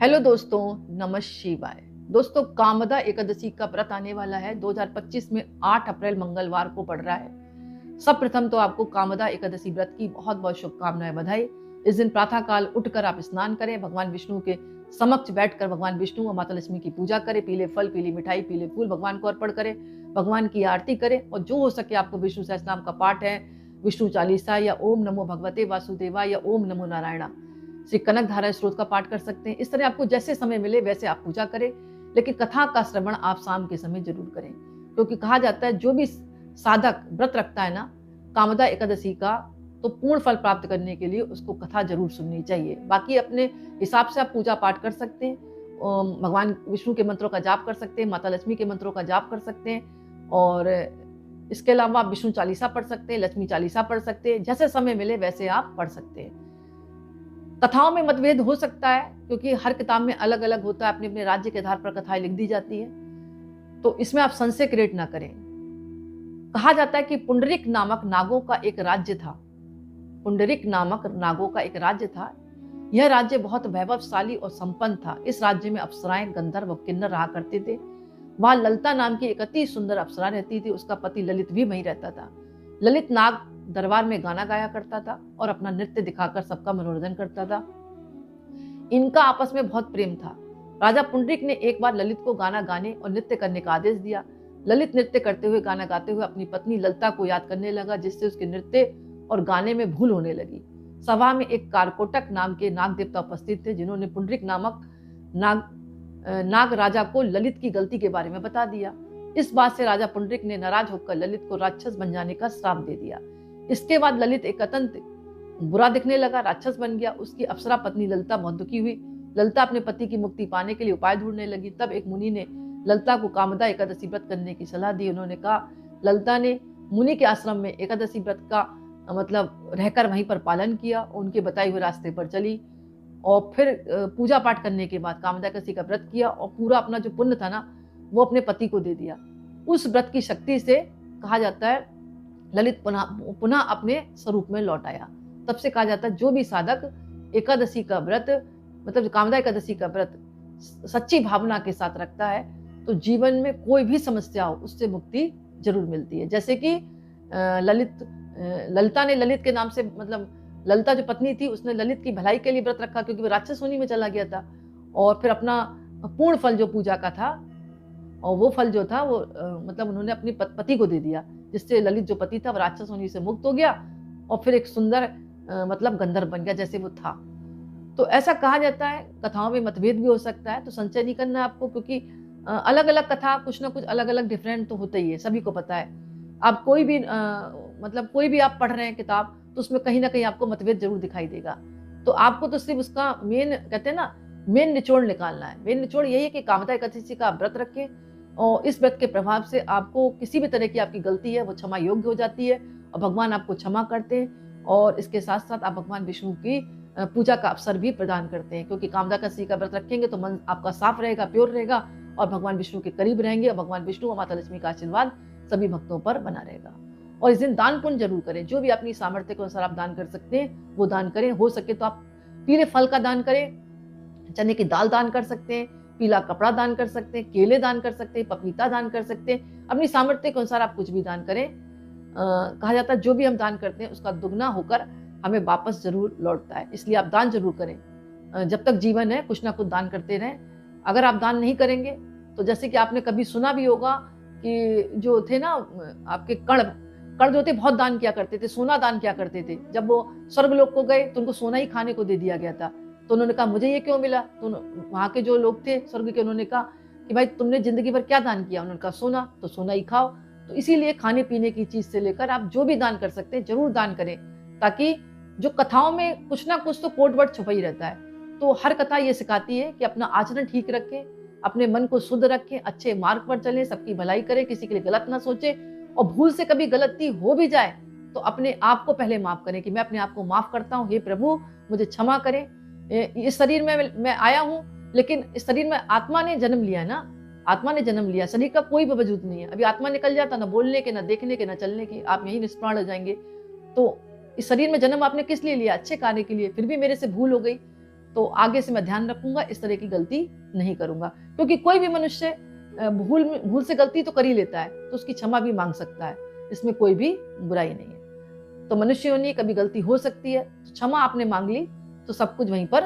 Hello दोस्तों, नमः शिवाय। दोस्तों, कामदा एकादशी का व्रत आने वाला है 2025 में 8 अप्रैल मंगलवार को पड़ रहा है। सब प्रथम तो आपको कामदा एकादशी व्रत की बहुत बहुत शुभकामनाएं, बधाई। इस दिन प्रातः काल उठकर आप स्नान करें, भगवान विष्णु के समक्ष बैठकर भगवान विष्णु और माता लक्ष्मी की पूजा करें, पीले फल, पीली मिठाई, पीले फूल भगवान को अर्पण करें, भगवान की आरती करें और जो हो सके आपको विष्णु सहस्त्रनाम का पाठ है, विष्णु चालीसा या ओम नमो भगवते वासुदेवा या ओम नमो नारायणा, श्री कनक धारा स्रोत का पाठ कर सकते हैं। इस तरह आपको जैसे समय मिले वैसे आप पूजा करें, लेकिन कथा का श्रवण आप शाम के समय जरूर करें, क्योंकि कहा जाता है जो भी साधक व्रत रखता है ना कामदा एकादशी का, तो पूर्ण फल प्राप्त करने के लिए उसको कथा जरूर सुननी चाहिए। बाकी अपने हिसाब से आप पूजा पाठ कर सकते हैं, भगवान विष्णु के मंत्रों का जाप कर सकते हैं, माता लक्ष्मी के मंत्रों का जाप कर सकते हैं और इसके अलावा आप विष्णु चालीसा पढ़ सकते हैं, लक्ष्मी चालीसा पढ़ सकते हैं। जैसे समय मिले वैसे आप पढ़ सकते हैं। कथाओं में मतभेद हो सकता है क्योंकि हर किताब में अलग अलग होता है, अपने अपने राज्य के आधार पर कथाएं लिख दी जाती है, तो इसमें आप संशय क्रिएट ना करें। कहा जाता है कि पुंडरीक नामक नागों का एक राज्य था। पुंडरीक नामक नागों का एक राज्य था। यह राज्य बहुत वैभवशाली और संपन्न था। इस राज्य में अप्सराएं, गंधर्व व किन्नर रहा करते थे। वहां ललिता नाम की एक अति सुंदर अप्सरा रहती थी। उसका पति ललित भी वहीं रहता था। ललित नाग दरबार में गाना गाया करता था और अपना नृत्य दिखाकर सबका मनोरंजन करता था। इनका आपस में बहुत प्रेम था। राजा पुंडरीक ने एक बार ललित को गाना गाने और नृत्य करने का आदेश दिया। ललित नृत्य करते हुए, गाना गाते हुए अपनी पत्नी ललिता को याद करने लगा, जिससे उसके नृत्य और गाने में भूल होने लगी। सभा में एक कारकोटक नाम के नाग देवता उपस्थित थे, जिन्होंने पुंडरीक नामक नाग राजा को ललित की गलती के बारे में बता दिया। इस बात से राजा पुंडरीक ने नाराज होकर ललित को राक्षस बन जाने का श्राप दे दिया। इसके बाद ललित एक अत्यंत बुरा दिखने लगा, राक्षस बन गया। उसकी अप्सरा पत्नी ललिता बहुत दुखी हुई। ललिता अपने पति की मुक्ति पाने के लिए उपाय ढूंढने लगी। तब एक मुनि ने ललिता को कामदा एकादशी व्रत करने की सलाह दी। उन्होंने कहा, ललिता ने मुनि के आश्रम में एकादशी व्रत का मतलब रहकर वहीं पर पालन किया, उनके बताए हुए रास्ते पर चली और फिर पूजा पाठ करने के बाद कामदा एकादशी का व्रत किया और पूरा अपना जो पुण्य था ना वो अपने पति को दे दिया। उस व्रत की शक्ति से कहा जाता है ललित पुनः अपने स्वरूप में लौट आया। तब से कहा जाता है जो भी साधक एकादशी का व्रत मतलब कामदा एकादशी का व्रत सच्ची भावना के साथ रखता है तो जीवन में कोई भी समस्या हो उससे मुक्ति जरूर मिलती है। जैसे कि ललिता ने ललित के नाम से मतलब ललिता जो पत्नी थी उसने ललित की भलाई के लिए व्रत रखा, क्योंकि वो राक्षस होनी में चला गया था और फिर अपना पूर्ण फल जो पूजा का था और वो फल जो था वो मतलब उन्होंने अपने पति को दे दिया, जिससे ललित जो पति था वो राक्षस होने से मुक्त हो गया और फिर एक सुंदर मतलब गंधर्व बन गया जैसे वो था। तो ऐसा कहा जाता है। कथाओं में मतभेद भी हो सकता है, तो संचय नहीं करना है आपको, क्योंकि अलग अलग कथा कुछ ना कुछ अलग अलग डिफरेंट तो होता ही है, सभी को पता है। आप कोई भी मतलब कोई भी आप पढ़ रहे हैं किताब तो उसमें कहीं ना कहीं आपको मतभेद जरूर दिखाई देगा। तो आपको तो सिर्फ उसका मेन कहते हैं ना मेन निचोड़ निकालना है। मेन निचोड़ यही है कि कामदा एकादशी का आप व्रत रखें और इस व्रत के प्रभाव से आपको किसी भी तरह की आपकी गलती है वो क्षमा योग्य हो जाती है और भगवान आपको क्षमा करते हैं और इसके साथ साथ आप भगवान विष्णु की पूजा का अवसर भी प्रदान करते हैं, क्योंकि कामदा एकादशी का व्रत रखेंगे तो मन आपका साफ रहेगा, प्योर रहेगा और भगवान विष्णु के करीब रहेंगे और भगवान विष्णु और माता लक्ष्मी का आशीर्वाद सभी भक्तों पर बना रहेगा। और इस दिन दान पुण्य जरूर करें। जो भी अपनी सामर्थ्य के अनुसार आप दान कर सकते हैं वो दान करें। हो सके तो आप पीले फल का दान करें, चने की दाल दान कर सकते हैं, पीला कपड़ा दान कर सकते हैं, केले दान कर सकते हैं, पपीता दान कर सकते हैं। अपनी सामर्थ्य के अनुसार आप कुछ भी दान करें। कहा जाता है जो भी हम दान करते हैं उसका दुगना होकर हमें वापस जरूर लौटता है, इसलिए आप दान जरूर करें। जब तक जीवन है कुछ ना कुछ दान करते रहें। अगर आप दान नहीं करेंगे तो जैसे कि आपने कभी सुना भी होगा कि जो थे ना आपके कर्ण जो थे बहुत दान किया करते थे, सोना दान किया करते थे। जब वो स्वर्गलोक को गए तो उनको सोना ही खाने को दे दिया गया था। तो उन्होंने कहा मुझे ये क्यों मिला? तो वहां के जो लोग थे स्वर्ग के, उन्होंने कहा कि भाई तुमने जिंदगी भर क्या दान किया? उन्होंने कहा सोना, तो सोना ही खाओ। तो इसीलिए खाने पीने की चीज से लेकर आप जो भी दान कर सकते हैं जरूर दान करें, ताकि जो कथाओं में कुछ ना कुछ तो कोड वर्ड छुपा ही रहता है। तो हर कथा ये सिखाती है कि अपना आचरण ठीक रखें, अपने मन को शुद्ध रखें, अच्छे मार्ग पर चलें, सबकी भलाई करें, किसी के लिए गलत ना सोचें और भूल से कभी गलती हो भी जाए तो अपने आप को पहले माफ करें कि मैं अपने आप को माफ करता हूँ, हे प्रभु मुझे क्षमा करें। इस शरीर में मैं आया हूँ, लेकिन इस शरीर में आत्मा ने जन्म लिया है ना, आत्मा ने जन्म लिया, शरीर का कोई भी वजूद नहीं है। अभी आत्मा निकल जाता ना बोलने के, ना देखने के, ना चलने के, आप यही निष्प्राण हो जाएंगे। तो इस शरीर में जन्म आपने किस लिए लिया? अच्छे कार्य के लिए। फिर भी मेरे से भूल हो गई तो आगे से मैं ध्यान रखूंगा, इस तरह की गलती नहीं करूंगा। क्योंकि कोई भी मनुष्य भूल से गलती तो कर ही लेता है, तो उसकी क्षमा भी मांग सकता है, इसमें कोई भी बुराई नहीं है। तो मनुष्य योनि कभी गलती हो सकती है, तो क्षमा आपने मांग ली तो सब कुछ वहीं पर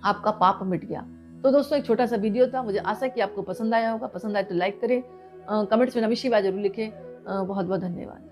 आपका पाप मिट गया। तो दोस्तों एक छोटा सा वीडियो था, मुझे आशा है कि आपको पसंद आया होगा। पसंद आए तो लाइक करें, कमेंट्स में नमः शिवाय जरूर लिखें। बहुत बहुत धन्यवाद।